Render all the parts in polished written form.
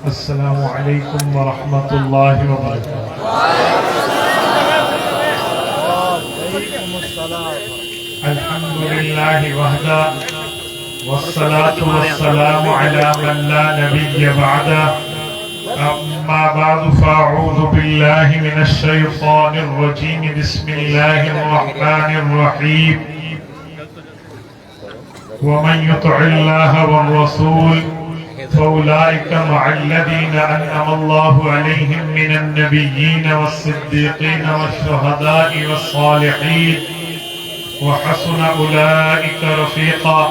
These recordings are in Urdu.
السلام علیکم ورحمۃ اللہ وبرکاتہ۔ الحمد للہ وحدہ والصلاة والسلام علی من لا نبی بعدہ، اما بعد فاعوذ باللہ من الشیطان الرجیم، بسم اللہ الرحمن الرحیم۔ ومن يطع الله والرسول فأولئك مع الذين أنعم الله عليهم من النبيين والصديقين والشهداء والصالحين وحسن أولئك رفيقا۔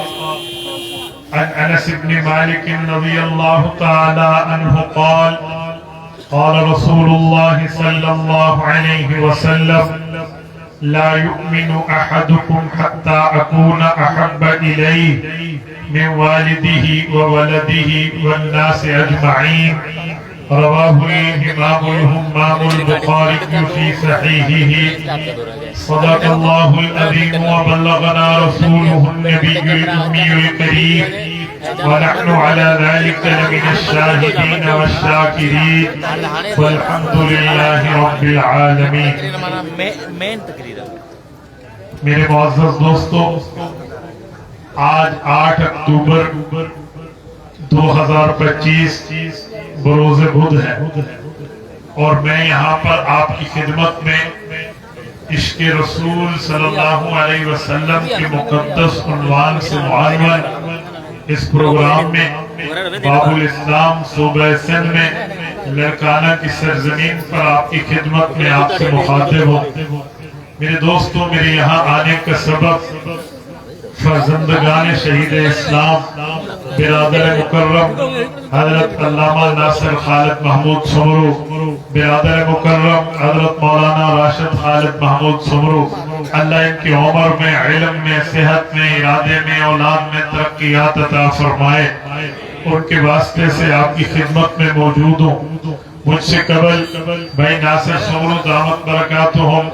عن أنس بن مالك رضي الله تعالى عنه قال قال رسول الله صلى الله عليه وسلم لا يؤمن أحدكم حتى أكون أحب إليه من والده وولده والناس أجمعين، رواه الإمام الهمام البخاري في صحيحه۔ صدق الله العظيم وبلغنا رسوله النبي الأمي الكريم، ونحن على ذلك لمن الشاهدين والشاكرين، والحمد لله رب العالمين۔ میرے معزز دوستو، آج 8 اکتوبر 2025 بروز بدھ ہے، اور میں یہاں پر آپ کی خدمت میں عشق رسول صلی اللہ علیہ وسلم کے مقدس عنوان سے معلوم اس پروگرام میں باب الاسلام صوبہ سندھ میں لڑکانہ کی سرزمین پر آپ کی خدمت میں آپ سے مخاطب ہوں۔ میرے دوستوں، میرے یہاں آنے کا سبب فرزندگان شہید اسلام برادر مکرم حضرت علامہ ناصر خالد محمود سمرو، برادر مکرم حضرت مولانا راشد خالد محمود سمرو، اللہ ان کی عمر میں، علم میں، صحت میں، ارادے میں، اولاد میں ترقیات عطا فرمائے۔ ان کے واسطے سے آپ کی خدمت میں موجود ہوں۔ مجھ سے قبل بھائی ناصر سمرو دامت برکاتہم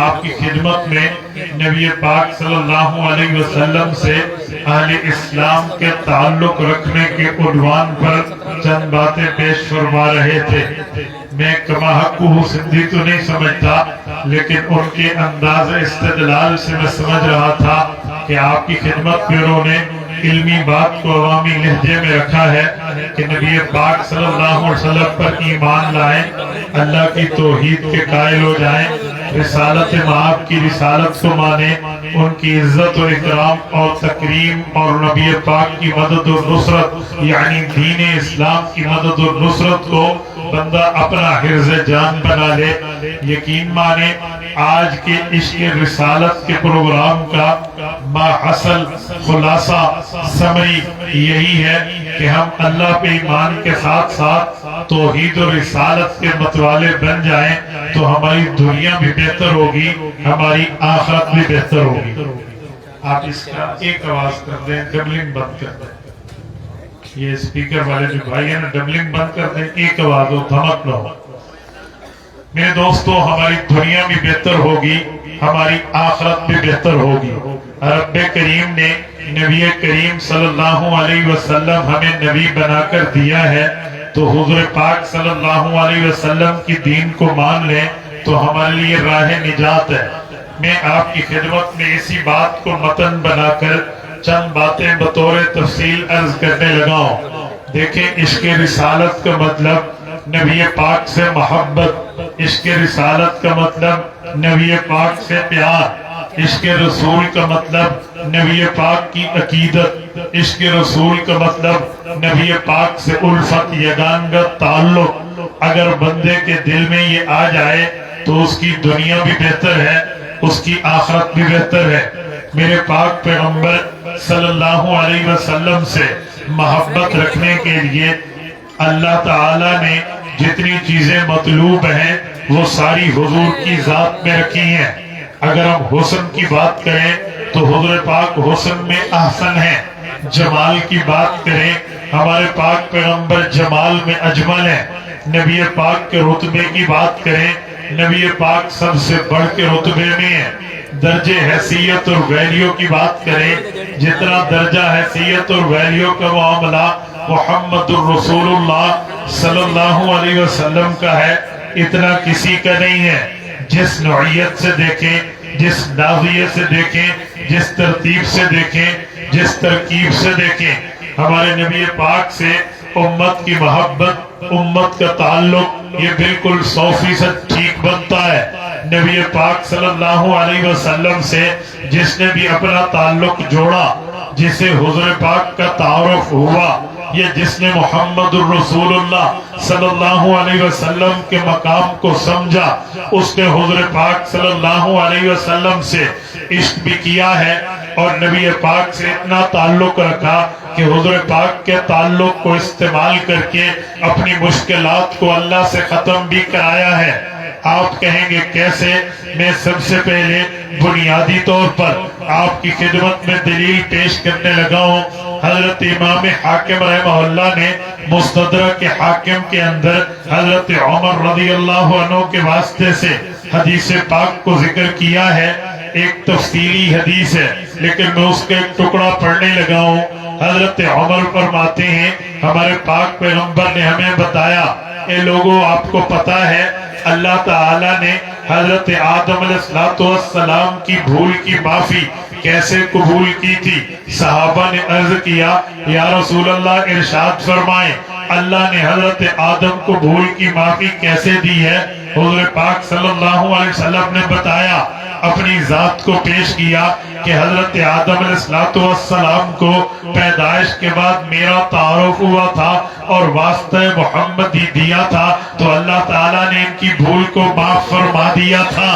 آپ کی خدمت میں نبی پاک صلی اللہ علیہ وسلم سے اہل اسلام کے تعلق رکھنے کے عنوان پر چند باتیں پیش فرما رہے تھے۔ میں کما حق سندھی تو نہیں سمجھتا، لیکن ان کے انداز استدلال سے میں سمجھ رہا تھا کہ آپ کی خدمت میں انہوں نے علمی بات کو عوامی لہجے میں رکھا ہے کہ نبی پاک صلی اللہ علیہ وسلم پر ایمان لائیں، اللہ کی توحید کے قائل ہو جائیں، رسالت مآب کی رسالت کو مانیں، ان کی عزت و اکرام اور تکریم اور نبی پاک کی مدد و نصرت یعنی دین اسلام کی مدد و نصرت کو بندہ اپنا حرز جان بنا لے۔ یقین مانے آج کے عشق رسالت کے پروگرام کا ماحصل خلاصہ سمری یہی ہے کہ ہم اللہ پہ ایمان کے ساتھ ساتھ توحید و رسالت کے متوالے بن جائیں تو ہماری دنیا بھی بہتر ہوگی، ہماری آخرت بھی بہتر ہوگی۔ آپ اس کا ایک آواز کر دیں، ڈبلنگ بند کر دیں۔ یہ اسپیکر والے جو بھائی ہیں نا، ڈبلنگ بند کر دیں، ایک آواز ہو، دھمک نہ ہو۔ میرے دوستو، ہماری دنیا بھی بہتر ہوگی، ہماری آخرت بھی بہتر ہوگی۔ رب کریم نے نبی کریم صلی اللہ علیہ وسلم ہمیں نبی بنا کر دیا ہے، تو حضور پاک صلی اللہ علیہ وسلم کی دین کو مان لیں تو ہمارے لیے راہ نجات ہے۔ میں آپ کی خدمت میں اسی بات کو متن بنا کر چند باتیں بطور تفصیل عرض کرنے لگا ہوں۔ دیکھیں، عشق رسالت کا مطلب نبی پاک سے محبت، عشق رسالت کا مطلب نبی پاک سے پیار، عشق رسول کا مطلب نبی پاک کی عقیدت، عشق رسول کا مطلب نبی پاک سے الفت، یگانگت، تعلق۔ اگر بندے کے دل میں یہ آ جائے تو اس کی دنیا بھی بہتر ہے، اس کی آخرت بھی بہتر ہے۔ میرے پاک پیغمبر صلی اللہ علیہ وسلم سے محبت رکھنے کے لیے اللہ تعالی نے جتنی چیزیں مطلوب ہیں وہ ساری حضور کی ذات میں رکھی ہیں۔ اگر ہم حسن کی بات کریں تو حضور پاک حسن میں احسن ہیں، جمال کی بات کریں ہمارے پاک پیغمبر جمال میں اجمل ہیں، نبی پاک کے رتبے کی بات کریں نبی پاک سب سے بڑھ کے رتبے میں ہیں۔ درجہ حیثیت اور ویلیو کی بات کریں، جتنا درجہ حیثیت اور ویلیو کا معاملہ محمد الرسول اللہ صلی اللہ علیہ وسلم کا ہے اتنا کسی کا نہیں ہے۔ جس نوعیت سے دیکھیں، جس ناحیے سے دیکھیں، جس ترتیب سے دیکھیں، جس ترکیب سے دیکھیں، ہمارے نبی پاک سے امت کی محبت، امت کا تعلق یہ بالکل 100% ٹھیک بنتا ہے۔ نبی پاک صلی اللہ علیہ وسلم سے جس نے بھی اپنا تعلق جوڑا، جسے حضور پاک کا تعارف ہوا، یہ جس نے محمد الرسول اللہ صلی اللہ علیہ وسلم کے مقام کو سمجھا، اس نے حضور پاک صلی اللہ علیہ وسلم سے عشق بھی کیا ہے اور نبی پاک سے اتنا تعلق رکھا کہ حضور پاک کے تعلق کو استعمال کر کے اپنی مشکلات کو اللہ سے ختم بھی کرایا ہے۔ آپ کہیں گے کیسے؟ میں سب سے پہلے بنیادی طور پر آپ کی خدمت میں دلیل پیش کرنے لگا ہوں۔ حضرت امام حاکم رحمہ اللہ نے مستدرک حاکم کے اندر حضرت عمر رضی اللہ عنہ کے واسطے سے حدیث پاک کو ذکر کیا ہے۔ ایک تفصیلی حدیث ہے لیکن میں اس کا ایک ٹکڑا پڑھنے لگا ہوں۔ حضرت عمر فرماتے ہیں ہمارے پاک پیغمبر نے ہمیں بتایا، اے لوگوں آپ کو پتا ہے اللہ تعالیٰ نے حضرت آدم علیہ السلام کی بھول کی معافی کیسے قبول کی تھی؟ صحابہ نے عرض کیا یا رسول اللہ ارشاد فرمائیں اللہ نے حضرت آدم کو بھول کی معافی کیسے دی ہے؟ حضور پاک صلی اللہ علیہ وسلم نے بتایا، اپنی ذات کو پیش کیا کہ حضرت آدم علیہ السلام کو پیدائش کے بعد میرا تعارف ہوا تھا اور واسطہ محمدی دیا تھا تو اللہ تعالیٰ نے ان کی بھول کو معاف فرما دیا تھا۔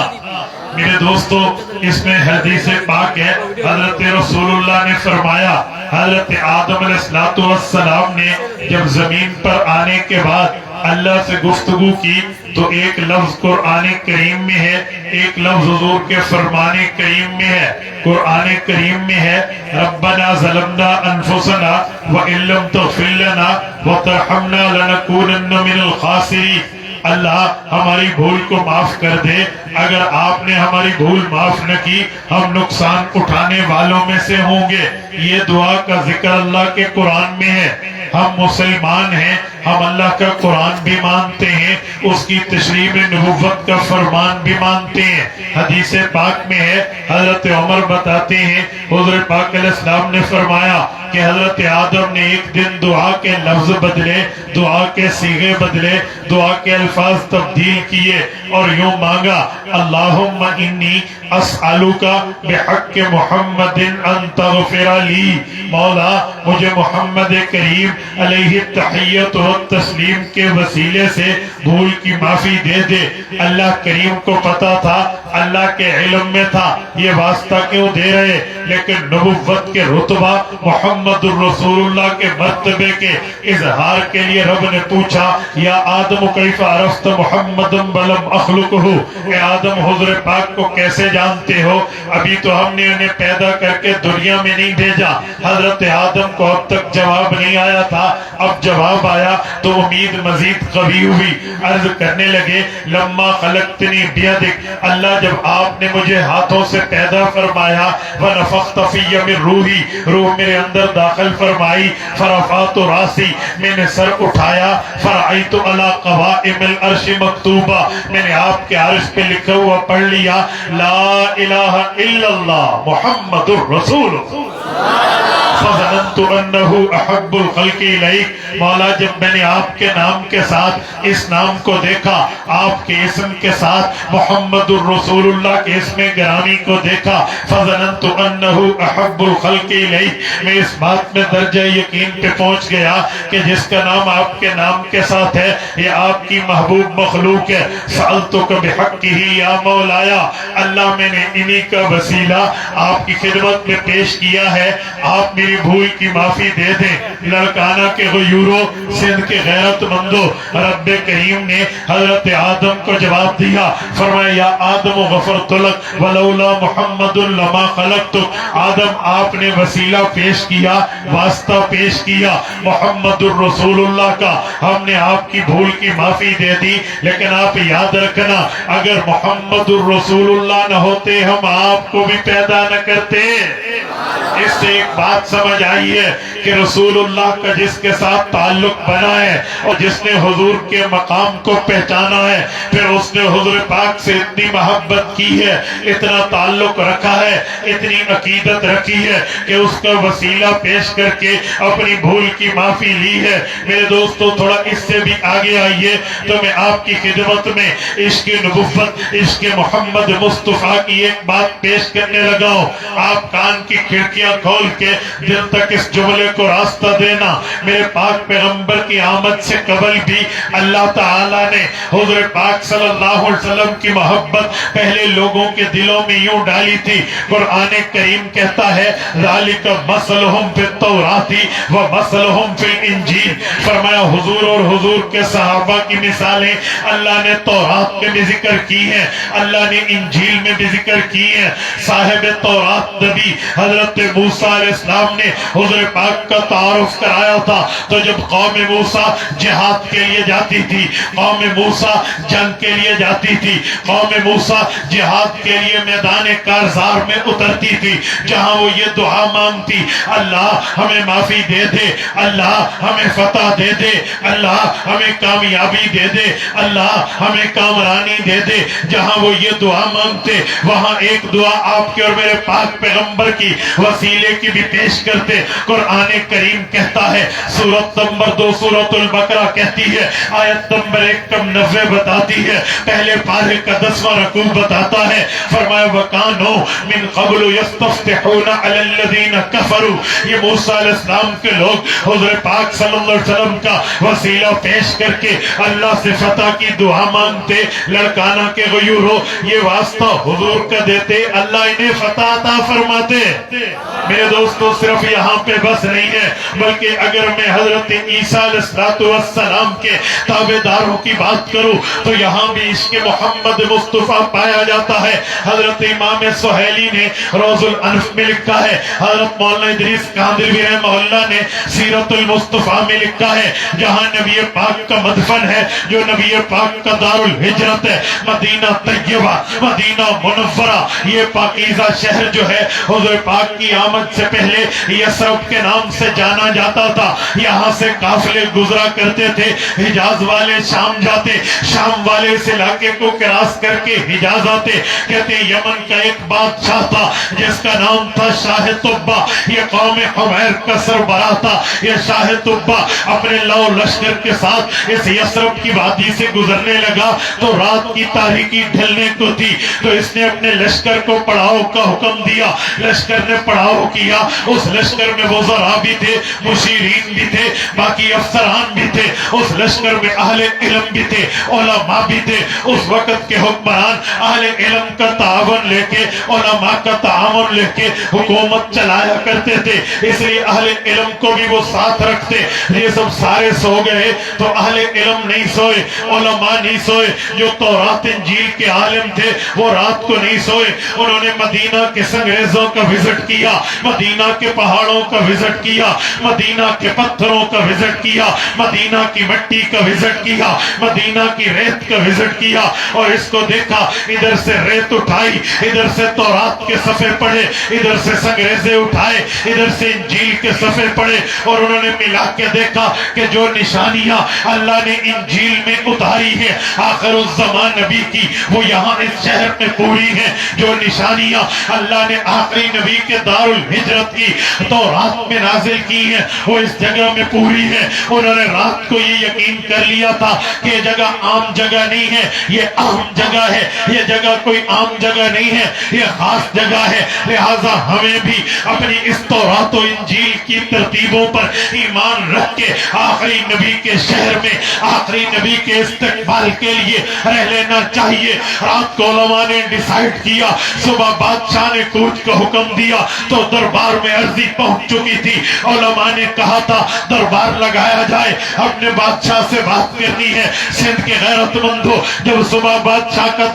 میرے دوستو اس میں حدیث پاک ہے، حضرت رسول اللہ نے فرمایا حضرت آدم علیہ السلام نے جب زمین پر آنے کے بعد اللہ سے گفتگو کی تو ایک لفظ قرآن کریم میں ہے، ایک لفظ حضور کے فرمان کریم میں ہے۔ قرآن کریم میں ہے ربنا ظلمنا انفسنا وَإِن لَّمْ تَغْفِرْ لَنَا وَتَرْحَمْنَا لَنَكُونَنَّ مِنَ الْخَاسِرِينَ۔ اللہ ہماری بھول کو معاف کر دے، اگر آپ نے ہماری بھول معاف نہ کی ہم نقصان اٹھانے والوں میں سے ہوں گے۔ یہ دعا کا ذکر اللہ کے قرآن میں ہے۔ ہم مسلمان ہیں، ہم اللہ کا قرآن بھی مانتے ہیں، اس کی تشریح نبوت کا فرمان بھی مانتے ہیں۔ حدیث پاک میں ہے حضرت عمر بتاتے ہیں حضور پاک علیہ السلام نے فرمایا کہ حضرت آدم نے ایک دن دعا کے لفظ بدلے، دعا کے صیغے بدلے، دعا کے الفاظ تبدیل کیے اور یوں مانگا اللہم انی اسألوکا بحق محمد ان تغفر لی، مولا مجھے محمد کریم علیہ التحیت و تسلیم کے وسیلے سے بھول کی معافی دے دے۔ اللہ کریم کو پتا تھا، اللہ کے علم میں تھا یہ واسطہ کیوں دے رہے، لیکن نبوت کے رتبہ محمد الرسول اللہ کے مرتبے کے اظہار کے لیے رب نے پوچھا یا آدم کیف عرفت محمد ولم اخلقہ، اے آدم حضور پاک کو کیسے جانتے ہو، ابھی تو ہم نے انہیں پیدا کر کے دنیا میں نہیں بھیجا۔ حضرت آدم کو اب تک جواب نہیں آیا تھا، اب جواب آیا تو امید مزید قوی ہوئی۔ عرض کرنے لگے لما خلقتنی بیدک، اللہ جب آپ نے مجھے ہاتھوں سے پیدا فرمایا، ونفخت فی من روحی، روح میرے اندر داخل فرمائی، فرفعت راسی، میں نے سر اٹھایا، فرعیت علی قوائم العرش مکتوبہ، میں نے آپ کے عرش پہ لکھا ہوا پڑھ لیا لا الہ الا اللہ محمد الرسول فظننت انہ احب الخلق الیک۔ مولا جب میں نے آپ کے نام کے ساتھ اس نام کو دیکھا، آپ کے اسم کے ساتھ محمد الرسول اللہ کے اسم گرامی کو دیکھا، فظننت انہ احب الخلق الیک، میں اس بات میں درجہ یقین پہ پہنچ گیا کہ جس کا نام آپ کے نام کے ساتھ ہے یہ آپ کی محبوب مخلوق ہے۔ سألتک بحقہ یا مولایا، اللہ میں نے انہی کا وسیلہ آپ کی خدمت میں پیش کیا ہے، آپ میری بھول کی معافی دے دیں۔ لڑکانہ کے غیوروں، سندھ کے غیرت مندوں، رب کریم نے حضرت آدم کو جواب دیا، فرمایا یا آدم غفرت لک ولولا محمد لما خلقتک۔ آدم آپ نے وسیلہ پیش کیا، واسطہ پیش کیا محمد الرسول اللہ کا، ہم نے آپ کی بھول کی معافی دے دی، لیکن آپ یاد رکھنا اگر محمد الرسول اللہ نہ ہوتے ہم آپ کو بھی پیدا نہ کرتے۔ اس سے ایک بات سمجھ آئی ہے کہ رسول اللہ کا جس کے ساتھ تعلق بنا ہے اور جس نے حضور کے مقام کو پہچانا ہے، پھر اس نے حضور پاک سے اتنی محبت کی ہے، اتنا تعلق رکھا ہے، اتنی عقیدت رکھی ہے کہ اس کا وسیلہ پیش کر کے اپنی بھول کی معافی لی ہے۔ میرے دوستو تھوڑا اس سے بھی آگے آئیے تو میں آپ کی خدمت میں عشق نبوت، عشق محمد مصطفیٰ کی ایک بات پیش کرنے لگا ہوں۔ آپ کان کی کھڑکیاں کھول کے دل تک اس جملے کو راستہ دینا۔ میرے پاک پیغمبر کی آمد سے قبل بھی اللہ تعالیٰ نے حضور پاک صلی اللہ علیہ وسلم کی محبت پہلے لوگوں کے دلوں میں یوں ڈالی تھی۔ قرآن کریم کہتا ہے ذالک مثلہم فی التوراۃ و مثلہم فی الانجیل، فرمایا حضور اور حضور کے صحابہ کی مثالیں اللہ نے تورات میں بھی ذکر کی ہیں، اللہ نے انجیل میں بھی ذکر کی ہیں۔ صاحب تورات نبی حضرت موسیٰ علیہ السلام نے حضور پاک کا تعارف کرایا تھا، تو جب قوم موسیٰ جہاد کے لیے جاتی تھی، قوم موسیٰ جنگ کے لیے جاتی تھی، قوم موسیٰ جہاد کے لیے میدان کارزار میں اترتی تھی، جہاں وہ یہ دعا مانگتی اللہ ہمیں معافی دے دے، اللہ ہمیں فتح دے دے، اللہ ہمیں کامیابی دے دے، اللہ ہمیں کامرانی دے دے، جہاں وہ یہ دعا مانگتے وہاں ایک دعا آپ کے اور میرے پاک پیغمبر کی وسیلے کی بھی پیش کرتے۔ قرآن کریم کہتا ہے سورت نمبر 2 سورت البقرہ کہتی ہے، آیت نمبر 190 بتاتی ہے، پہلے پارے کا 10واں رکوع بتاتا ہے، فرمایا وَكَانُوا مِن قَبْلُ يَسْتَفْتِحُونَ عَلَى الَّذِينَ كَفَرُوا، یہ موسیٰ علیہ السلام کے لوگ حضور پاک صلی اللہ علیہ وسلم کا وسیلہ پیش کر کے اللہ سے فتح کی دعا مانگتے، لڑکانہ کے غیوروں یہ واسطہ حضور کا دیتے، اللہ انہیں فتح عطا فرماتے۔ میرے دوستو صرف یہاں پہ بس نہیں ہے، بلکہ اگر میں حضرت عیسیٰ علیہ السلام کے تابعداروں کی بات کروں تو یہاں بھی عشق محمد مصطفیٰ پایا جاتا ہے۔ حضرت امام سہیلی نے روز الانف میں لکھا ہے، حضرت مولانا ادریس کاندلوی رحمہ اللہ نے سیرت المصطفیٰ میں لکھا ہے، جہاں نبی پاک کا مدفن ہے، جو نبی پاک کا دار الہجرت ہے، مدینہ طیبہ، مدینہ منورہ، یہ پاکیزہ شہر جو ہے حضور پاک کی آمد سے پہلے یثرب کے نام سے جانا جاتا تھا۔ یہاں سے قافلے گزرا کرتے تھے، حجاز والے شام جاتے، شام والے اس علاقے کو کراس کر کے حجاز آتے۔ کہتے ہیں یمن کا ایک بادشاہ تھا جس کا نام تھا شاہ طبہ، یہ قوم حمیر کا سربراہ تھا۔ یہ شاہ طبہ اپنے لو لشکر کے ساتھ اس یثرب کی وادی سے گزرنے لگا تو رات کی تاریکی ڈھلنے کو تھی، تو اس نے اپنے لشکر کو پڑاؤ کا حکم دیا، لشکر نے پڑاؤ کیا۔ اس لشکر میں وزراء بھی تھے، مشیرین بھی تھے، باقی افسران بھی تھے، اس لشکر میں اہل علم بھی تھے، علماء بھی تھے۔ اس وقت کے حکمران اہل علم کا تعاون لے کے، علماء کا تعاون لے کے حکومت چلایا کرتے تھے، اس لیے اہل علم کو بھی وہ ساتھ رکھتے۔ یہ سب سارے سو گئے تو اہل علم نہیں سوئے، علماء نہیں سوئے، جو تورات انجیل کے عالم تھے وہ رات کو نہیں سوئے۔ انہوں نے مدینہ کے سنگریزوں کا وزٹ کیا، مدینہ کے پہاڑوں کا وزٹ کیا، مدینہ کے پتھروں کا وزٹ کیا، مدینہ کی مٹی کا وزٹ کیا، مدینہ کی ریت کا وزٹ کیا، اور اس کو دیکھا، ادھر سے ریت اٹھائی، ادھر سے تورات کے صفحے پڑھے، ادھر سے سنگریزے اٹھائے، ادھر سے انجیل کے صفحے پڑھے، اور انہوں نے ملا کے دیکھا کہ جو نشانیاں اللہ نے انجیل میں اتاری ہے آخر الزمان نبی کی، وہ یہاں اس شہر میں پوری ہیں۔ جو نشانیاں اللہ نے آخری نبی کے دار الہجرت کی تورات میں نازل کی ہیں وہ اس جگہ میں پوری ہیں۔ انہوں نے رات کو یہ یقین کر لیا تھا کہ یہ جگہ عام جگہ نہیں ہے، یہ عام جگہ ہے، یہ جگہ کوئی عام جگہ نہیں ہے، یہ خاص جگہ ہے۔ لہٰذا ہمیں بھی اپنی اس تورات و انجیل کی ترتیبوں پر ایمان رکھ کے آخری نبی کے شہر میں آخری نبی کے استقبال کے لیے رہ لینا چاہیے۔ رات کو علماء نے ڈیسائیڈ کیا، صبح بادشاہ نے کوچ کا حکم دیا تو دربار میں عرضی پہنچ چکی تھی۔ علماء نے کہا تھا دربار لگایا جائے، اپنے بادشاہ سے بات کرنی ہے۔ سندھ کے غیرت مندوں، جب صبح بادشاہ کا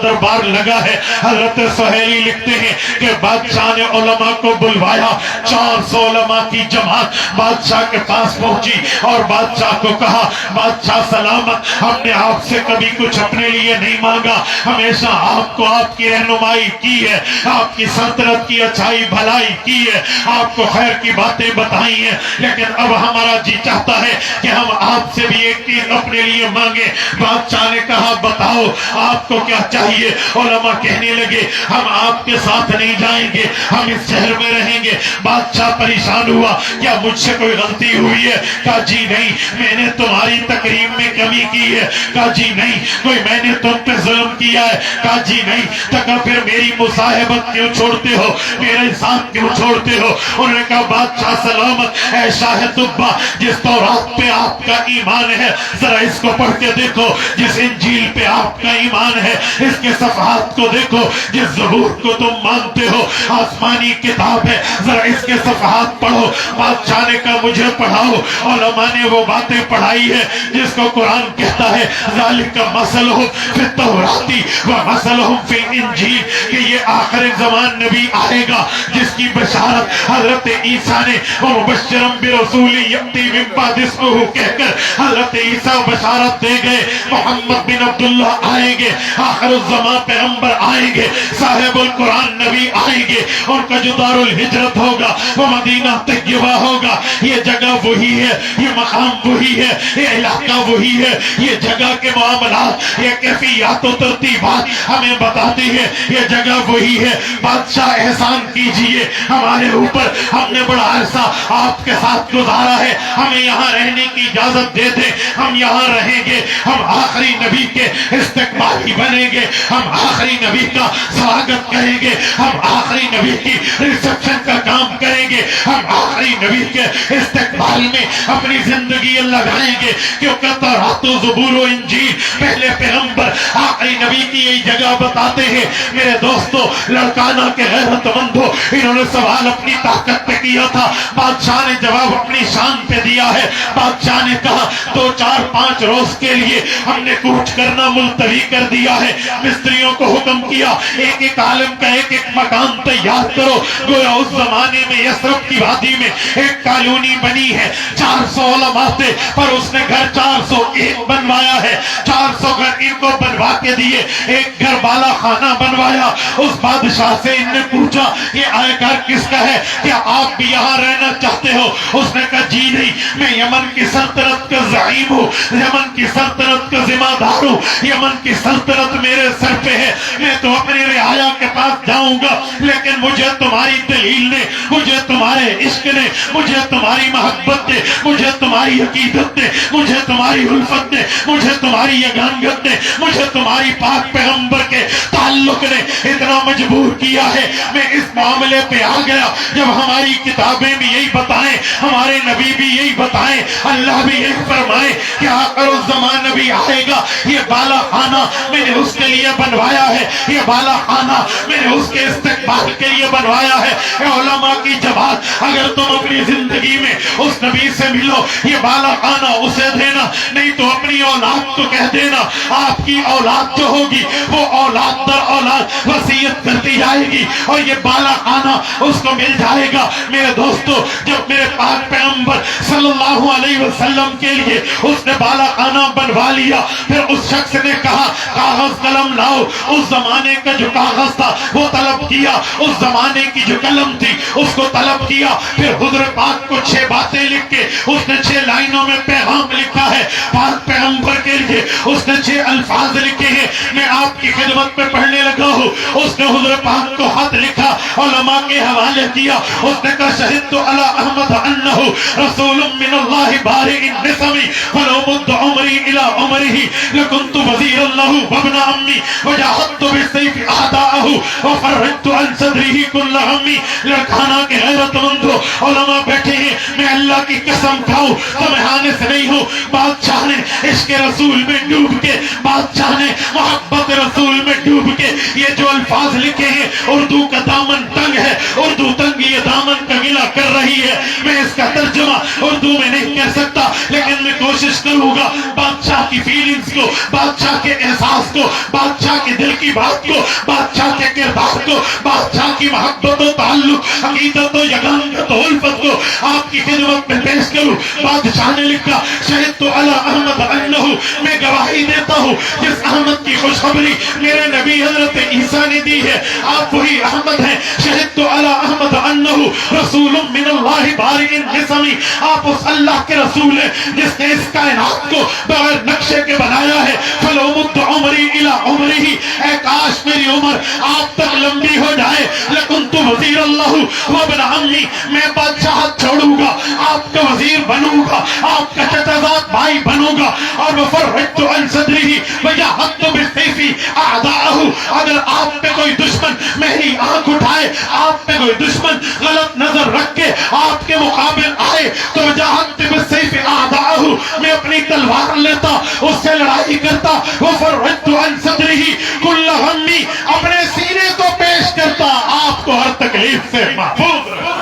دربار لگا ہے، حضرت سہیلی لکھتے ہیں کہ بادشاہ نے علماء کو بلوایا، 400 علماء کی جماعت بادشاہ کے پاس پہنچی اور بادشاہ کو کہا بادشاہ سلامت، ہم نے آپ سے کبھی کچھ اپنے لیے نہیں مانگا، ہمیشہ آپ کو آپ کی رہنمائی کی ہے، آپ کی سلطنت کی اچھائی بھلائی کی ہے، آپ کو خیر کی بات باتیں بتائی ہیں، لیکن اب ہمارا جی چاہتا ہے کہ ہم آپ سے بھی ایک چیز اپنے لیے مانگیں۔ بادشاہ نے کہا بتاؤ آپ کو کیا چاہیے؟ علماء کہنے لگے ہم آپ کے ساتھ نہیں جائیں گے، ہم اس شہر میں رہیں گے۔ بادشاہ پریشان ہوا، کیا مجھ سے کوئی غلطی ہوئی ہے؟ کہا جی نہیں، میں نے تمہاری تقریب میں کمی کی ہے۔ کہا جی نہیں، کوئی میں نے تم پہ ظلم کیا ہے؟ کہا جی نہیں۔ کہا پھر میری مصاحبت کیوں چھوڑتے ہو، میرا ساتھ کیوں چھوڑتے ہو؟ انہوں نے کہا بادشاہ سلامت، اے شاہ طبہ، جس تورات پہ آپ کا ایمان ہے ذرا اس کو پڑھ کے دیکھو، جس انجیل پہ آپ کا ایمان ہے اس کے صفحات کو دیکھو، جس زبور کو تم مانتے ہو آسمانی کتاب ہے، ذرا اس کے صفحات پڑھو۔ بادشاہ نے کہا مجھے پڑھاؤ۔ علماء نے وہ باتیں پڑھائی ہے جس کو قرآن کہتا ہے ذالک مثلہم فی التوراۃ و مثلہم فی الانجیل، کہ یہ آخر زمان نبی آئے گا جس کی بشارت حضرت عیسیٰ نے ومبشرا برسول یأتی من بعد اسمہ کہہ کر حضرت عیسیٰ بشارت دے گئے محمد بن عبداللہ آئیں گے، آخر الزمان پیغمبر آئیں گے، صاحب القرآن نبی آئیں گے، ان کا جو دار الہجرت ہوگا وہ مدینہ طیبہ ہوگا۔ یہ جگہ وہی ہے، یہ مقام وہی ہے، یہ علاقہ وہی ہے، یہ جگہ کے معاملات، یہ کیفیات و ترتیبات ہمیں بتاتی ہے، یہ جگہ وہی ہے۔ بادشاہ احسان کیجئے ہمارے اوپر، ہم نے بڑا عرصہ آپ کے ساتھ گزارا ہے، ہمیں یہاں رہنے کی اجازت دے دیں، ہم یہاں رہیں گے، ہم آخری نبی کے استقبالی بنیں گے، ہم آخری نبی کا سواگت کریں گے، ہم آخری نبی کی ریسپشن کا کام کریں گے، ہم آخری نبی کے استقبال میں اپنی زندگی لگائیں گے، کیونکہ تورات و زبور و انجیل پہلے پیغمبر آخری نبی کی یہی جگہ بتاتے ہیں۔ میرے دوستو لڑکانا کے غیرت مندو، انہوں نے سوال اپنی طاقت پہ کیا تھا، بادشاہ نے جواب اپنی شان پہ دیا ہے۔ بادشاہ نے کہا 2-4-5 روز کے لیے ہم نے کوچ کرنا ملتوی کر دیا ہے، مستریوں کو حکم کیا ایک ایک عالم کا ایک ایک مکان تیار کرو۔ گویا اس زمانے میں یثرب کی وادی میں ایک کالونی بنی ہے، 400 علماء تھے، پر اس نے گھر 401 بنوایا ہے، 400 گھر ان کو بنوا کے دیے، ایک گھر بالا خانہ بنوایا۔ اس بادشاہ سے ان نے پوچھا یہ آئے گھر کس کا ہے، کیا آپ بھی یہاں رہنا چاہتے ہو؟ اس نے کہا جی نہیں، میں یمن کی سلطنت کا زعیم ہوں، یمن کی سلطنت کا ذمہ دار ہوں، یمن کی سلطنت میرے سر پہ ہے، میں تو اپنی رعایا کے پاس جاؤں گا، لیکن مجھے تمہاری دلیل نے، مجھے تمہارے عشق نے، مجھے تمہاری محبت نے، مجھے تمہاری عقیدت نے، مجھے تمہاری الفت نے، مجھے تمہاری یگانگت نے، مجھے تمہاری پاک پیغمبر کے تعلق نے اتنا مجبور کیا ہے، میں اس معاملے پہ آ گیا جب ہماری کتابیں بھی یہی بتائیں، ہمارے نبی بھی یہی بتائیں، اللہ بھی یہی فرمائے کہ آخر الزمان نبی آئے گا، یہ بالا خانہ میں نے اس کے لیے بنوایا ہے، یہ بالا خانہ میں نے اس کے استقبال کے لیے بنوایا ہے۔ اے علماء کی جماعت، اگر تم اپنی زندگی میں اس نبی سے ملو، یہ بالا خانہ اسے دینا، نہیں تو اپنی اولاد کو کہہ دینا، آپ کی اولاد جو ہوگی وہ اولاد در اولاد وصیت کرتی جائے گی اور یہ بالا خانہ اس کو مل جائے گا۔ میرے دوستو، جب میرے پاک پیغمبر صلی اللہ علیہ وسلم کے لیے اس نے بالا خانہ بنوا لیا، پھر اس شخص نے کہا کاغذ قلم لاؤ، اس زمانے کا جو کاغذ تھا وہ طلب کیا، اس زمانے کی جو قلم تھی اس کو طلب کیا، پھر حضور پاک کو 6 باتیں لکھ کے اس نے 6 لائنوں میں پیغام لکھا ہے پاک پیغمبر کے لیے، اس نے 6 الفاظ لکھے ہیں، میں آپ کی خدمت میں پڑھنے لگا ہوں۔ اس نے حضور پاک کو خط لکھا، علماء کے حوالے کیا، اس نے کہا شہدت علی احمد انہ رسول من اللہ بارئ النسم فلو مد عمری الی عمرہ لکنت وزیر اللہ وابن عمی وجاہدت بالسیف اعداءہ وفرجت عن صدرہ کل ہمی۔ لڑکھانا کے غیرت مندو علماء بیٹھے ہیں، میں اللہ کی قسم کھاؤں تو میں ہانے سے نہیں ہوں، بادشاہ نے عشق رسول میں ڈوب کے، بادشاہ نے محبت رسول میں ڈوب کے یہ جو الفاظ لکھے ہیں، اردو کا دامن تنگ ہے، اردو تنگ یہ دامن کا گلا کر رہی ہے، میں اس کا ترجمہ اردو میں نہیں کہہ سکتا، لیکن میں کوشش کروں گا بادشاہ کی فیلنگز کو، بادشاہ کے احساس کو، بادشاہ کے دل کی بات کو، بادشاہ کے کردار کو، بادشاہ کی محبت و تعلق، عقیدت و یگانگت و الفت کو آپ کی خدمت میں پیش کروں۔ بادشاہ نے لکھا شہدت علی احمد انہ، میں گواہی دیتا ہوں جس احمد کی خوشخبری میرے نبی حضرت عیسیٰ نے دی ہے، آپ وہی احمد ہیں۔ شہدت علی احمد انہ رسول من اللہ بارئ النسم، آپ اس اللہ کے رسول ہیں جس نے اس کائنات کو بغیر نقشے کے بنایا ہے. فلو مد عمری الی عمرہ، اے کاش میری عمر آپ تک لمبی ہو جائے. لکنت وزیر اللہ وابن عمی، میں بادشاہت چھوڑوں گا، آپ کا وزیر بنوں گا، آپ کا چچا زاد بھائی بنوں گا. اور وفرجت عن صدرہ وجاہدت بالسیف اعداءہ، اگر آپ پہ کوئی دشمن میری آنکھ اٹھائے، آپ پہ کوئی دشمن غلط نظر رکھ کے آپ کے مقابل آئے تو وجاہدت بالسیف اعداءہ، میں اپنی تلوار لیتا، اس سے لڑائی کرتا. وفرجت عن صدرہ کل غمی، اپنے سینے کو پیش کرتا، آپ کو ہر تکلیف سے محفوظ رکھتا.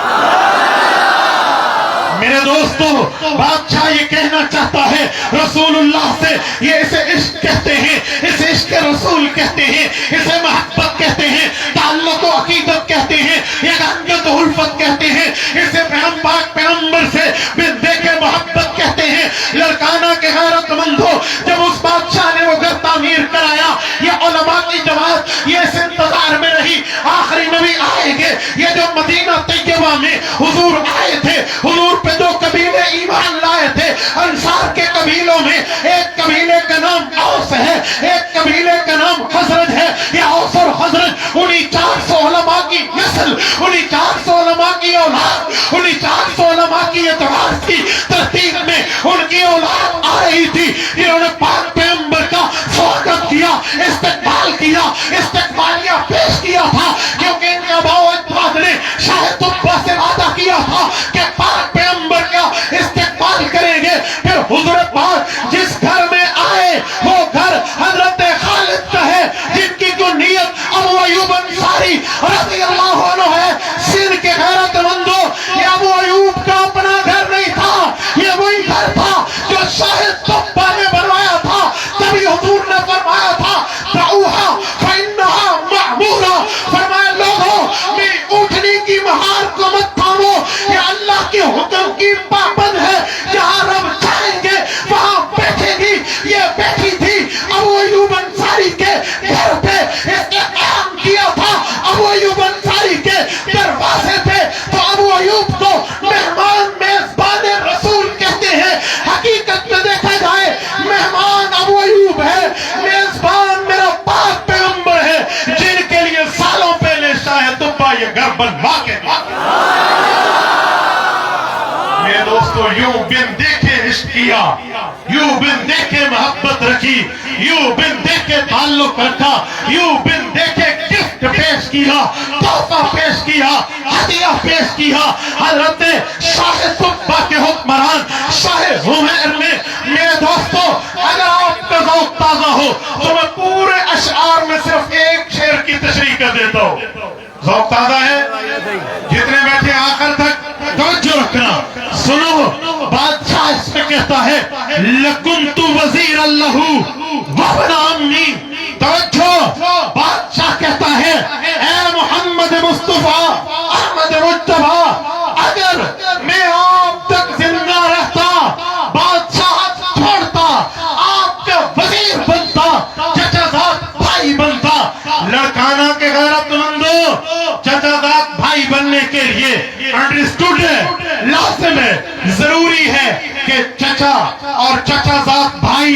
میرے دوستو، بادشاہ یہ کہنا چاہتا ہے رسول اللہ سے، یہ اسے عشق کہتے ہیں، اسے عشق رسول کہتے ہیں، اسے محبت کہتے ہیں، تعلق و عقیدت کہتے ہیں، یگانگت و الفت کہتے ہیں، اسے پیغمبر سے بن دیکھے محبت کہتے ہیں. لڑکانہ کے غیرت مندو، جب اس بادشاہ نے وہ گھر تعمیر کرایا، یہ علماء کی جماعت یہ اس انتظار میں رہی آخری نبی آئیں گے. یہ جو مدینہ طیبہ میں حضور آئے تھے، حضور پہ دو قبیلے ایمان لائے تھے. انصار کے قبیلوں میں ایک قبیلے کا نام اوس ہے، ایک قبیلے کا نام خزرج ہے. یہ اوس اور خزرج انہی 400 علماء کی نسل، انہی 400 علماء کی اولاد، انہی 400 علماء کی اعتبار کی ترتیب میں ان کی اولاد آ رہی تھی جنہوں نے پاک پیغمبر کا سواگت کیا، استقبال کیا، استقبالیہ پیش کیا تھا. کیونکہ ان کے آباء و اجداد نے شاہ طبہ سے وعدہ کیا تھا کہ پاک پیغمبر کا استقبال کریں گے. پھر حضور پاک جس گھر میں آئے وہ گھر حضرت خالد کا ہے، جن کی جو نیت ابو ایوب انصاری رضی اللہ عنہ ہے. سن کے غیرت مندو، یہ ابو ایوب کا اپنا گھر نہیں تھا، یہ وہی گھر تھا جو شاہ طبہ نے بنوایا تھا. تبھی حضور نے فرمایا تھا دعوہا فإنہا معمورہ، فرمایا لوگوں میری اٹھنے کی مہار کو مت تھامو، یہ اللہ کے حکم کی پابند ہے. جہاں رب چاہیں گے وہاں بیٹھے گی. یہ بیٹھی تھی ابو ایوب انصاری کے گھر پہ، اس نے قیام کیا تھا ابو ایوب انصاری کے دروازے پہ. تو ابو ایوب کو مہمان میزبان رسول کہتے ہیں. حقیقت میں دیکھا جائے مہمان ابو ایوب ہے، میزبان میرا پاک پیغمبر ہے، جن کے لیے سالوں پہلے شاہ طبہ یہ گھر بنوا کے دیا. میرے دوستو، یوں بن دیکھے عشق کیا، یوں بن دیکھے محبت رکھی، یوں بن دیکھے تعلق رکھا، یوں بن دیکھے گفٹ پیش کیا، تحفہ پیش کیا، ہدیہ پیش کیا. حضرت شاہ طبہ کے حکمران شاہ حمیر نے، میرے دوستو اگر آپ کا ذوق تازہ ہو تو میں پورے اشعار میں صرف ایک شعر کی تشریح کر دیتا ہوں. ذوق تازہ ہے؟ جتنے بیٹھے آخر تک توجہ رکھنا، سنو. بادشاہ اس میں کہتا ہے لَكُنْتُ وَزِيرَ اللَّهُ وَابْنَ عَمِّي. توجہ، بادشاہ کہتا ہے اے محمد مصطفیٰ احمد مجتبیٰ، اگر میں آپ تک زندہ رہتا، بادشاہت چھوڑتا، آپ کا وزیر بنتا، چچا زاد بھائی بنتا. لڑکانہ کے غیرت مندو، چچا زاد بھائی بننے کے لیے انڈرسٹوڈ ہے، لازم ہے، ضروری ہے کہ چچا اور چچا زاد بھائی،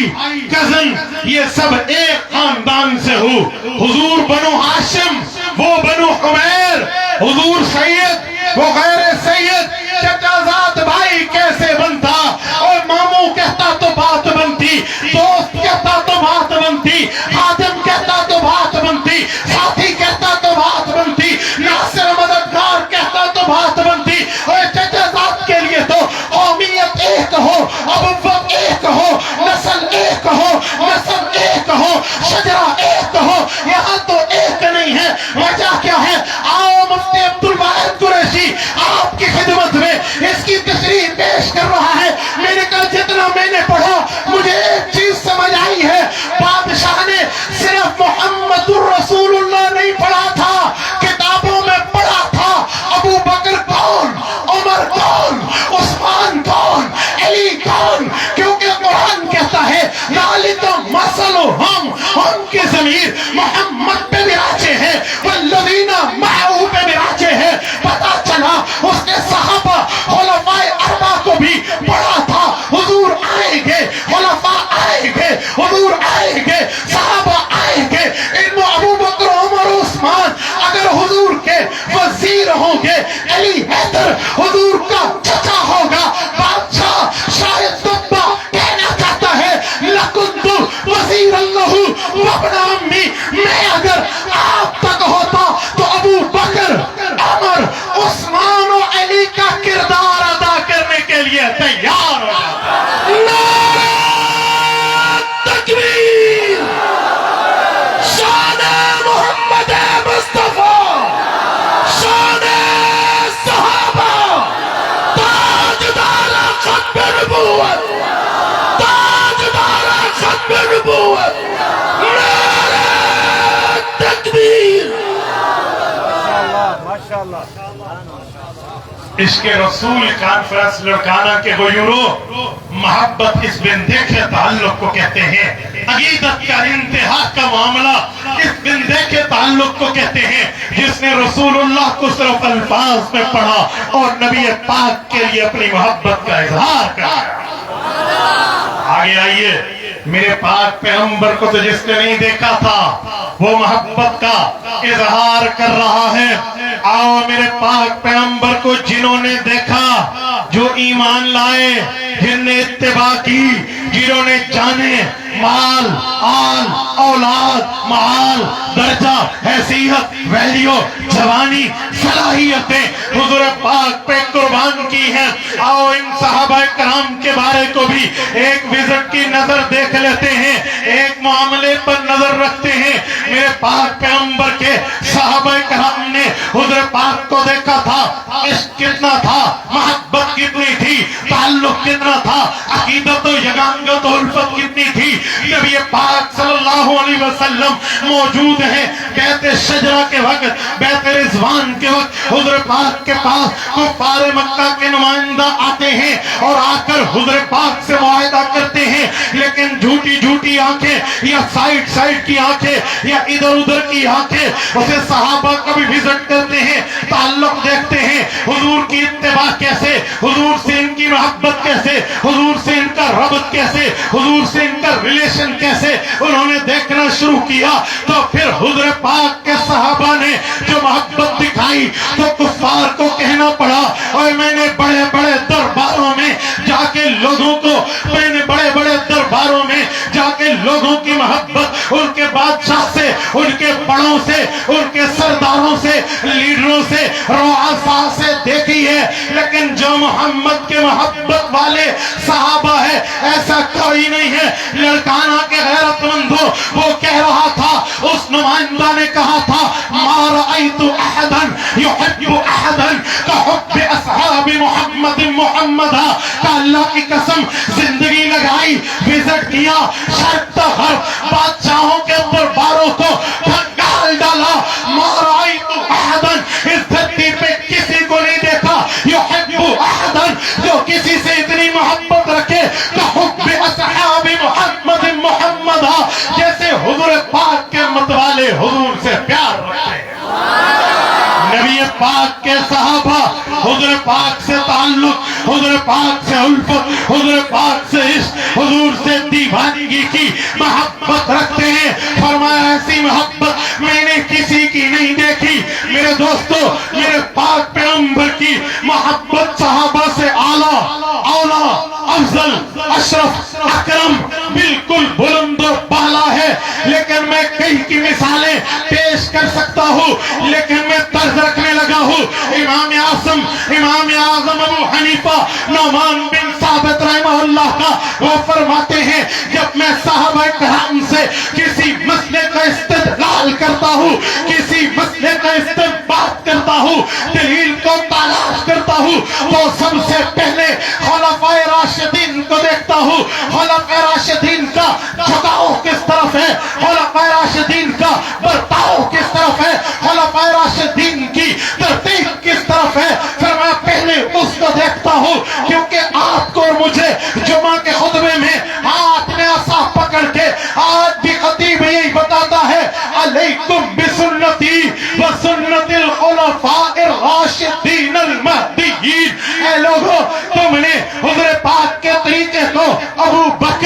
کزن، یہ سب ایک خاندان سے ہو. حضور بنو ہاشم، وہ بنو حمیر، حضور سید، وہ غیر سید. چچا زاد بھائی کیسے بنتا؟ اور ماموں کہتا تو بات بنتی، دوست کہتا تو بات بنتی، خادم کہتا تو بات بنتی، ساتھی کہتا تو بات بنتی، ناصر مددگار کہتا تو بات بنتی. اور چچا زاد کے لیے تو قومیت ایک ہو، ابوت ایک ہو، نسل ایک ہو، نسب ایک ہو، شجرہ ایک ہو. یہاں تو ایک نہیں ہے. وجہ کیا ہے؟ آؤ مفتی عبدالواحد قریشی آپ کی خدمت میں اس کی تشریح پیش کر رہا ہے. میں نے کہا جتنا میں نے پڑھا مجھے ایک چیز سمجھ آئی ہے، بادشاہ نے صرف محمد الرسول اللہ نہیں پڑھا تھا، کتابوں میں پڑھا تھا ابو بکر کون، عمر کون، عثمان کون، علی کون. کیونکہ قرآن کہتا ہے ذالک مثلہم، ان کی ضمیر محمد پہ براجے ہے، والذین معہ پہ براجے ہے. پتا چلا اس نے صحابہ گے، خلفاء آئیں گے، حضور آئیں گے، صحابہ آئیں گے، ان ابو بکر عمر عثمان اگر حضور کے وزیر ہوں گے، علی حیدر حضور کا چچا ہوگا، بادشاہ شاید دبا کہنا چاہتا ہے لَكُنْتُ وزیر اللہ وابن امی، میں اگر آپ تک ہوتا تو ابو بکر عمر عثمان و علی کا کردار ادا کرنے کے لیے تیار ہو جاتا۔ نعرہ تکبیر، شان محمد مصطفیٰ، شان صحابہ، تاجدار ختم نبوت، تاجدار ختم نبوت، نعرہ تکبیر۔ عشق رسول کانفرنس لڑکانہ کے غیوروں، محبت اس بندے کے تعلق کو کہتے ہیں، عقیدت کا انتہا کا معاملہ اس بندے کے تعلق کو کہتے ہیں جس نے رسول اللہ کو صرف الفاظ میں پڑھا اور نبی پاک کے لیے اپنی محبت کا اظہار کیا۔ آگے آئیے، میرے پاک پیغمبر کو تو جس نے نہیں دیکھا تھا وہ محبت کا اظہار کر رہا ہے۔ آؤ میرے پاک پیغمبر کو جنہوں نے دیکھا، جو ایمان لائے، جن نے اتباع کی، جنہوں نے جانے، مال، آل، اولاد، معال، درجہ، حیثیت، ویلیو، جوانی، صلاحیتیں حضور پاک پہ قربان کی ہیں۔ آؤ ان صحابہ کرام کے بارے کو بھی ایک وزٹ کی نظر دیکھ لیتے ہیں، ایک معاملے پر نظر رکھتے ہیں۔ میرے پاک پیغمبر کے صحابہ کرام نے حضور پاک کو دیکھا تھا، عشق کتنا تھا، محبت کتنی تھی، تعلق کتنا تھا، عقیدت و یگانگت و الفت کتنی تھی۔ نبی پاک صلی اللہ علیہ وسلم موجود ہیں بیت شجرہ کے وقت، بیت رضوان کے وقت، حضور پاک کے پاس کفار مکہ کے نمائندہ آتے ہیں اور آ کر حضور پاک سے معاہدہ کرتے ہیں، لیکن جھوٹی جھوٹی آنکھیں یا سائٹ سائٹ کی آنکھیں یا ادھر ادھر کی آنکھیں اسے صحابہ کا بھی وزٹ کرتے ہیں، تعلق دیکھتے ہیں، حضور کی اتباع کیسے، حضور سے ان کی محبت کیسے، حضور سے ان کا ربط کیسے، حضور سے ان کا ریلیشن کیسے انہوں نے دیکھنا شروع کیا۔ تو پھر حضور پاک کے صحابہ نے جو محبت دکھائی تو کفار کو کہنا پڑا، اور میں نے بڑے بڑے درباروں میں جا کے لوگوں کو، میں نے بڑے بڑے درباروں میں جا کے لوگوں کی محبت ان کے بادشاہ سے، ان کے بڑوں سے، ان کے سرداروں سے، لیڈروں سے، رؤساء سے دیکھی ہے، لیکن جو محمد کے محبت والے صحابہ ہے ایسا کوئی نہیں ہے۔ لڑکانہ کے غیرت مندوں، وہ کہہ رہا تھا، اس نمائندہ نے کہا تھا، ما رأیت احدا یحب احدا کحب اصحاب محمد محمدہ، کہ اللہ کی قسم زندگی لگائی، وزٹ کیا، شرق غرب بادشاہوں کے درباروں کو بھنگال ڈالا، ما رأیت احدا، اس دھرتی پہ کسی کو نہیں دیکھا، یحب احدا، جو کسی سے اتنی محبت رکھے، کحب اصحاب محمد محمدہ، جیسے حضور پاک کے متوالے حضور سے پیار رکھتے ہیں۔ نبی پاک کے صحابہ حضور پاک سے تعلق، حضور پاک سے الفت، حضور پاک سے عشق، حضور سے دیوانگی کی محبت رکھتے ہیں۔ فرمایا ایسی محبت میں نے کسی کی نہیں دیکھی۔ میرے دوستو، میرے پاک پیغمبر کی محبت صحابہ سے اعلیٰ، اولا، افضل، اشرف، اکرم، بالکل بلند و بالا ہے۔ لیکن میں کئی کی مثالیں پیش کر سکتا ہوں، لیکن میں طرز رکھنے لگا ہوں۔ امام اعظم ابو حنیفہ نعمان بن ثابت رحمہ اللہ کا وہ فرماتے ہیں، جب میں صحابہ کرام سے کسی مسئلے کا استدلال کرتا ہوں، کسی مسئلے کا استنباط کرتا ہوں، دلیل کو تلاش کرتا ہوں، تو سب سے پہلے خلفائے راشدین کو دیکھتا ہوں۔ خلفائے راشدین کا جھکاؤ کس طرف ہے، خلفائے راشدین کا برتاؤ کس طرف ہے، خلفائے راشدین کی ترتیب کس طرف ہے، پھر میں پہلے اس کو دیکھتا ہوں، کیونکہ آپ کو اور مجھے جمعہ کے خطبے میں ہاتھ میں عصا پکڑ کے آج بھی خطیب یہی بتاتا ہے، علیکم بسنتی وسنت الخلفاء الراشدین المہدیین۔ اے لوگوں، تم نے حضور پاک کے طریقے کو ابو بکر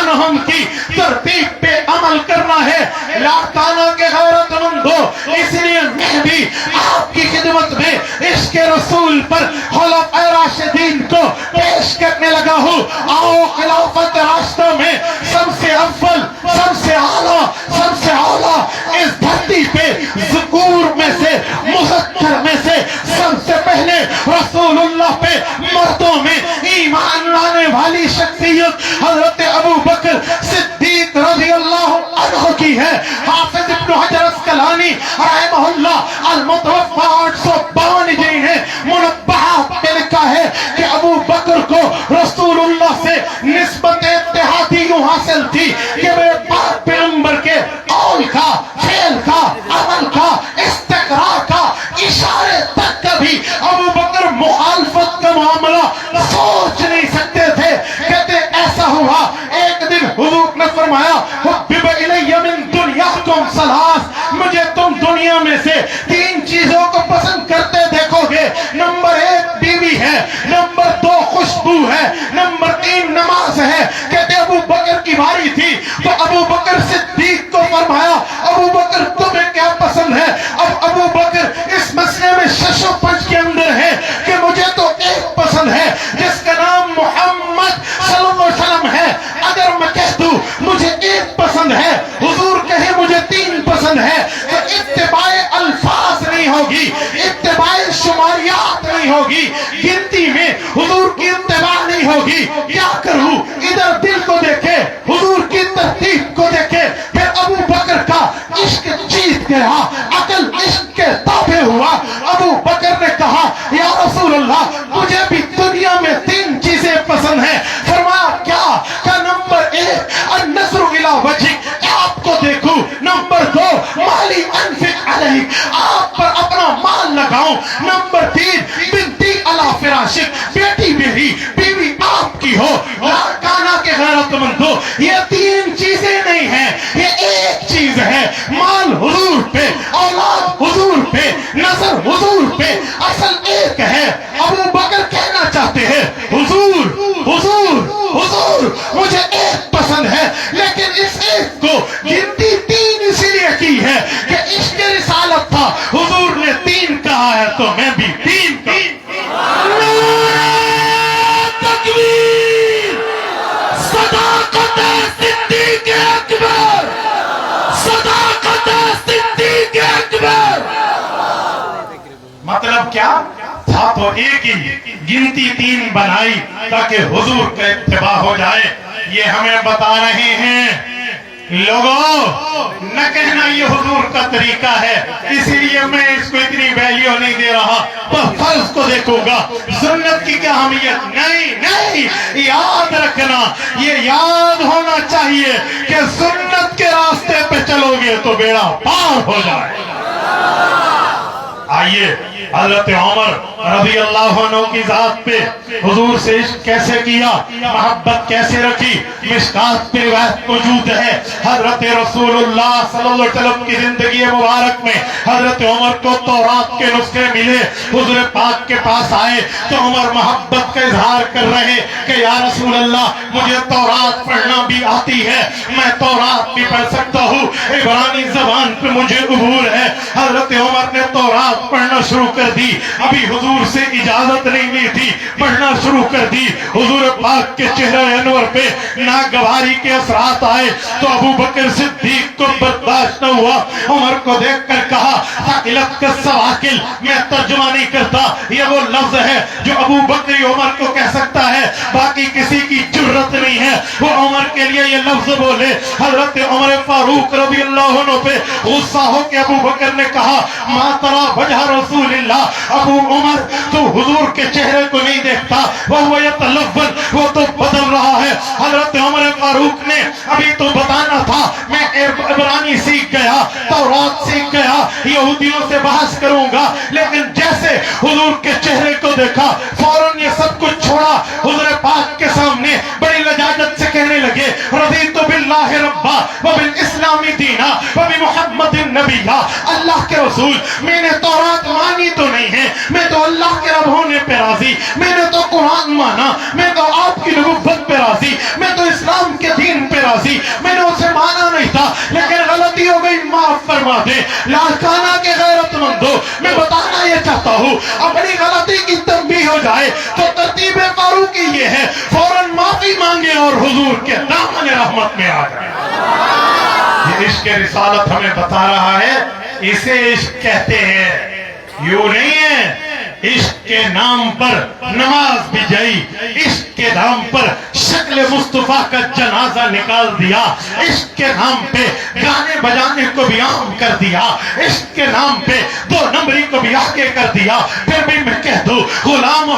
عنہم کی ترتیب پہ عمل کرنا ہے۔ لاڑکانہ کے غیرت مندو، اس لیے میں بھی آپ کی خدمت میں عشق رسول پر خلفائے راشدین کو پیش کرنے لگا ہوں۔ آؤ خلافت راستوں میں سب سے اول، سب سے اعلیٰ، سب سے اعلیٰ اس دھرتی پہ ذکور میں سے، مذکر میں سے سب سے پہلے رسول اللہ پہ مردوں میں ایمان لانے والی شخصیت حضرت ابو بکر صدیق رضی اللہ عنہ کی ہے۔ حافظ ابن حجر اسقلانی رحمہ اللہ المتوفى 852 ہجری ہے، منبہات میں لکھا ہے کہ ابو بکر کو رسول اللہ سے نسبت اتحادی یوں حاصل تھی کہ میرے پاک پیغمبر کے قول کا، فعل کا، عمل کا، استقرار کا، اشارے تک کبھی ابو بکر مخالفت کا معاملہ سوچ نہیں سکتے تھے۔ کہتے ایسا ہوا ایک دن حضور نے فرمایا حبب الی من دنیاکم ثلاث، مجھے تم دنیا میں سے 3 چیزوں کو پسند کرتے دیکھو گے۔ نمبر 1 بیوی ہے، نمبر 2 خوشبو ہے، نمبر 3 نماز ہے۔ کہتے ابو بکر کی باری تھی تو ابو بکر صدیق کو فرمایا ابو بکر تمہیں کیا پسند ہے؟ اب ابو بکر اس مسئلے میں شش و پنج کے اندر ہے کہ مجھے تو ایک پسند ہے جس کا نام محمد صلی اللہ علیہ وسلم ہے۔ اگر میں کہہ دوں مجھے ایک پسند ہے، حضور کہے مجھے 3 پسند ہے، تو اتباع الفاظ نہیں ہوگی، اتباع شماریات نہیں ہوگی، گنتی میں حضور کی اتباع نہیں ہوگی۔ کیا کروں؟ ادھر دل کو دیکھے، حضور کی ترتیب کو دیکھے، پھر ابو بکر کا عشق جیت گیا، عقل عشق کے تابع ہوا۔ ابو بکر نے کہا یا رسول اللہ مجھے بھی دنیا میں 3 چیزیں پسند ہیں۔ فرمایا کیا؟ کہ نمبر 1 النظر الی وجهک، آپ کو دیکھوں۔ نمبر 2 مالی انفق علیک، آپ پر اپنا مال لگاؤں۔ نمبر 3 بنتی علی فراشک، بیٹی میری، بیوی آپ کی ہو۔ لاڑکانہ کے غیرت مندو، یہ 3 چیزیں نہیں ہیں، یہ ایک چیز ہے۔ مال حضور پہ، اولاد حضور پہ، نظر حضور پہ، اصل ایک ہے۔ ابو بکر کہنا چاہتے ہیں حضور حضور حضور مجھے ایک پسند ہے، لیکن اس ایک کو گنتی 3 اسی لیے کی ہے کہ عشق رسالت تھا۔ حضور نے 3 کہا ہے تو میں بھی 3 تکبیر، صداقت صدیق اکبر، صداقت صدیق اکبر۔ مطلب کیا تھا؟ تو ایک ہی گنتی 3 بنائی تاکہ حضور کا اتباع ہو جائے۔ یہ ہمیں بتا رہے ہیں لوگوں، نہ کہنا یہ حضور کا طریقہ ہے اسی لیے میں اس کو اتنی ویلیو نہیں دے رہا، پر فرض کو دیکھوں گا، سنت کی کیا اہمیت؟ نہیں، یاد رکھنا، یہ یاد ہونا چاہیے کہ سنت کے راستے پہ چلو گے تو بیڑا پار ہو جائے۔ آئیے حضرت عمر رضی اللہ عنہ کی ذات پہ حضور سے عشق کیسے کیا، محبت کیسے رکھی، مشکات پہ روایت موجود ہے۔ حضرت رسول اللہ صلی اللہ علیہ وسلم کی زندگی مبارک میں حضرت عمر کو تورات کے نسخے ملے، حضور پاک کے پاس آئے تو عمر محبت کا اظہار کر رہے کہ یا رسول اللہ مجھے تورات پڑھنا بھی آتی ہے، میں تورات بھی پڑھ سکتا ہوں، عبرانی زبان پہ مجھے عبور ہے۔ حضرت عمر نے تورات پڑھنا شروع کر دی، ابھی حضور سے اجازت نہیں لی تھی، پڑھنا شروع کر دی۔ حضور پاک کے چہرہ انور پہ ناگواری کے اثرات آئے تو ابو بکر صدیق کو برداشت نہ ہوا، عمر کو دیکھ کر کہا ثقلت السواکل، میں ترجمہ نہیں کرتا، یہ وہ لفظ ہے جو ابو بکر عمر کو کہہ سکتا ہے، باقی کسی کی جرت نہیں ہے وہ عمر کے لیے یہ لفظ بولے۔ حضرت عمر فاروق رضی اللہ عنہ پہ غصہ ہو کے ابو بکر نے کہا ما ترى وجہ رسول اللہ، ابو عمر تو حضور کے چہرے کو نہیں دیکھتا، وہ یتلون، وہ تو بدل رہا ہے۔ حضرت عمر فاروق نے ابھی تو بتانا تھا میں عبرانی سیکھ گیا، تورات سیکھ گیا، یہودیوں سے بحث کروں گا، لیکن جیسے حضور کے چہرے کو دیکھا فوراً یہ سب کچھ چھوڑا، حضور پاک کے سامنے بڑی لجاجت سے کہنے لگے رضیت باللہ ربا وبالاسلام دینا وبمحمد نبیہ. اللہ کے رسول میں نے تورات مانی تو نہیں ہے, میں تو اللہ کے رب ہونے پہ راضی, میں نے تو قرآن مانا, میں تو آپ کی نبوت پہ راضی, میں تو اسلام کے دین پہ راضی, میں نے اسے مانا نہیں تھا لیکن غلطی ہو گئی, معاف فرما دے. لاڑکانہ کے غیرت مندو, میں بتانا یہ چاہتا ہوں اپنی غلطی کی تنبیہ ہو جائے تو ترتیب فاروقی یہ ہے, فوراً معافی مانگے اور حضور کے دامن رحمت میں آ جائے. یہ عشق رسالت ہمیں بتا رہا ہے, اسے عشق کہتے ہیں, یوں نہیں ہے. عشق کے نام پر نماز بھی جائی, عشق کے نام پر شکل مصطفیٰ کا جنازہ نکال دیا, عشق کے نام پہ گانے بجانے کو بھی عام کر دیا, عشق کے نام پہ 2 نمبری کو بھی آگے کر دیا. پھر بھی میں کہہ دوں غلام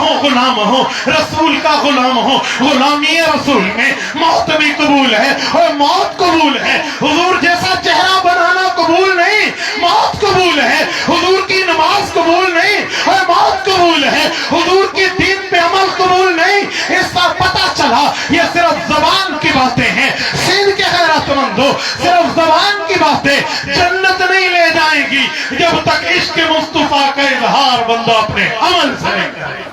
ہو, رسول کا غلام ہو. غلامی رسول میں موت بھی قبول ہے اور موت قبول ہے. حضور جیسا چہرہ بنانا قبول نہیں, موت قبول ہے. حضور کی نماز قبول نہیں اور موت قبول ہے. حضور کی دین پہ عمل قبول نہیں. اس کا پتہ چلا یہ صرف زبان کی باتیں ہیں. سین کے غیرت مندو, صرف زبان کی باتیں جنت نہیں لے جائیں گی جب تک عشق مصطفیٰ کا اظہار بندہ اپنے عمل سے نہیں کرے.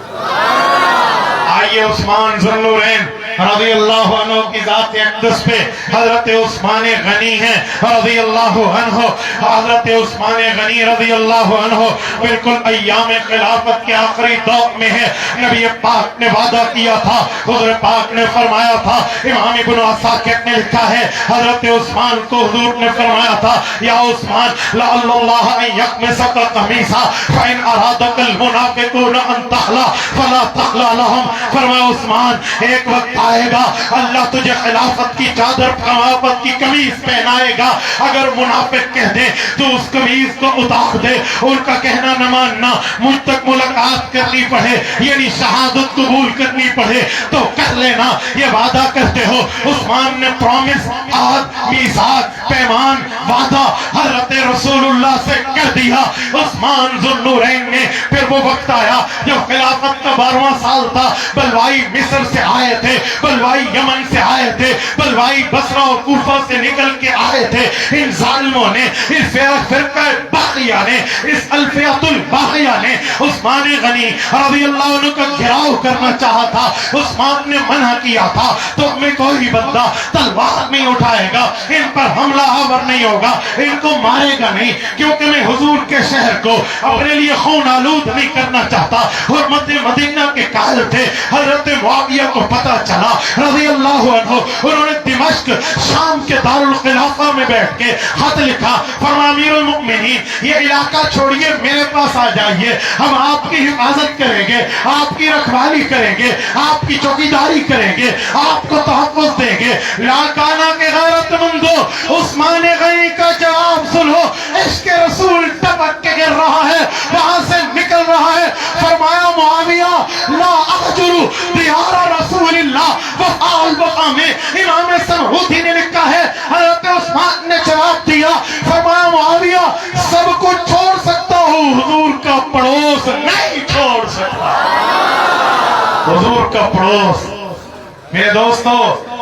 آئیے عثمان ذو النورین رضی اللہ عنہ کی ذات اقدس پہ حضرت عثمان غنی ہیں رضی اللہ عنہ. حضرت عثمان غنی رضی اللہ عنہ بالکل ایام خلافت کے آخری دور میں ہے. نبی پاک نے وعدہ کیا تھا, حضور پاک نے فرمایا تھا, امام ابن عساکر نے لکھا ہے حضرت عثمان کو حضور نے فرمایا تھا, یا عثمان لعل اللہ ان یکمسک قمیصا فإن ارادک المنافقون ان تخلا فلا تخلا لهم. فرمایا عثمان ایک وقت آئے گا اللہ تجھے خلافت کی چادر خلافت کی قمیص پہنائے گا, اگر منافق کہہ دے تو اس قمیص کو اتار دے, ان کا کہنا نہ ماننا, مجھ تک ملاقات کرنی پڑے یعنی شہادت قبول کرنی پڑے تو کر لینا. یہ وعدہ کرتے ہو. عثمان نے پرومس, عہد, میثاق, پیمان, وعدہ حضرت رسول اللہ سے کر دیا. عثمان ذو النورین نے پھر وہ وقت آیا جب خلافت کا 12واں سال تھا, بلوائی مصر سے آئے تھے, بلوائی یمن سے آئے تھے, بلوائی بصرہ اور کوفہ سے نکل کے آئے تھے. ان ظالموں نے, اس فرقہ باغیہ نے, اس الفیۃ الباغیہ نے عثمان غنی رضی اللہ عنہ کا گھراؤ کرنا چاہا تھا. عثمان نے منع کیا تھا تو میں کوئی بندہ تلوار نہیں اٹھائے گا, ان پر حملہ آور نہیں ہوگا, ان کو مارے گا نہیں, کیونکہ میں حضور کے شہر کو اپنے لیے خون آلود نہیں کرنا چاہتا. حرمت مدینہ کے قائل تھے. حضرت معاویہ کو پتہ چلا رضی اللہ عنہ, انہوں نے دمشق شام کے دارالخلافہ میں بیٹھ کے خط لکھا, فرمایا امیر المؤمنین یہ علاقہ چھوڑیے, میرے پاس آ جائیے, ہم آپ کی حفاظت کریں گے, آپ کی رکھوالی کریں گے, آپ کی چوکیداری کریں گے, آپ کو تحفظ دیں گے. لاڑکانہ کے غیرت مندو, عثمان غنی کا جواب سنو. عشق رسول ٹپک کے گر رہا ہے, وہاں سے نکل رہا ہے. فرمایا معاویہ لا احجر دیار رسول اللہ وفعال وفا میں امام سنہودی نے لکھا ہے. حضرت عثمان نے جواب دیا, فرمایا معاویہ سب کچھ چھوڑ سکتا ہوں, حضور کا پڑوس نہیں چھوڑ سکتا. حضور کا پڑوس. میرے دوستو,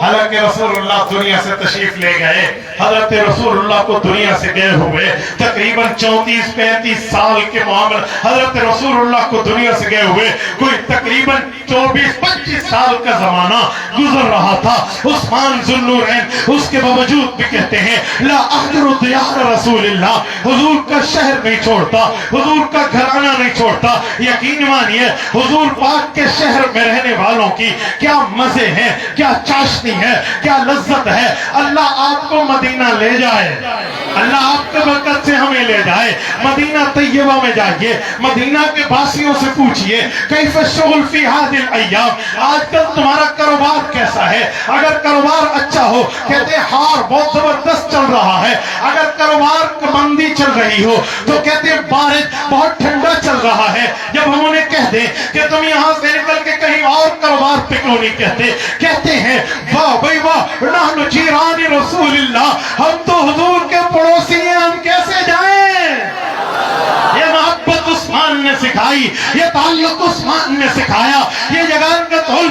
حالانکہ رسول اللہ دنیا سے تشریف لے گئے, حضرت رسول اللہ کو دنیا سے گئے ہوئے تقریباً 34-35 سال کے معاملہ, حضرت رسول اللہ کو دنیا سے گئے ہوئے کوئی تقریباً 24-25 سال کا زمانہ گزر رہا تھا. عثمان ذو النورین اس کے باوجود بھی کہتے ہیں لا احجر دیار رسول اللہ, حضور کا شہر نہیں چھوڑتا, حضور کا گھرانہ نہیں چھوڑتا. یقین مانیے حضور پاک کے شہر میں رہنے والوں کی کیا مزے ہیں, کیا چاشنی ہے, کیا لذت ہے. اللہ آپ کو مدینہ لے جائے, اللہ آپ کے برکت سے ہمیں لے جائے. مدینہ طیبہ میں جائیے, مدینہ کے باسیوں سے پوچھئے کیف الشغل فی هذه الايام, آج کل تمہارا کاروبار کیسا ہے. اگر کاروبار اچھا ہو کہتے ہیں ہار بہت زبردست چل رہا ہے, اگر کاروبار مندی چل رہی ہو تو کہتے ہیں بارش بہت ٹھنڈا چل رہا ہے. جب ہم انہیں کہہ دیں کہ تم یہاں سے نکل کے کہیں اور کاروبار پہ کیوں نہیں کہتے, کہتے ہیں واہ بھائی واہ نحن جیران رسول اللہ, ہم تو حضور کے پڑوسی ہیں, ہم کیسے جائیں. یہ محبت عثمان نے سکھائی, یہ تعلق عثمان نے سکھایا, یہ جگان کا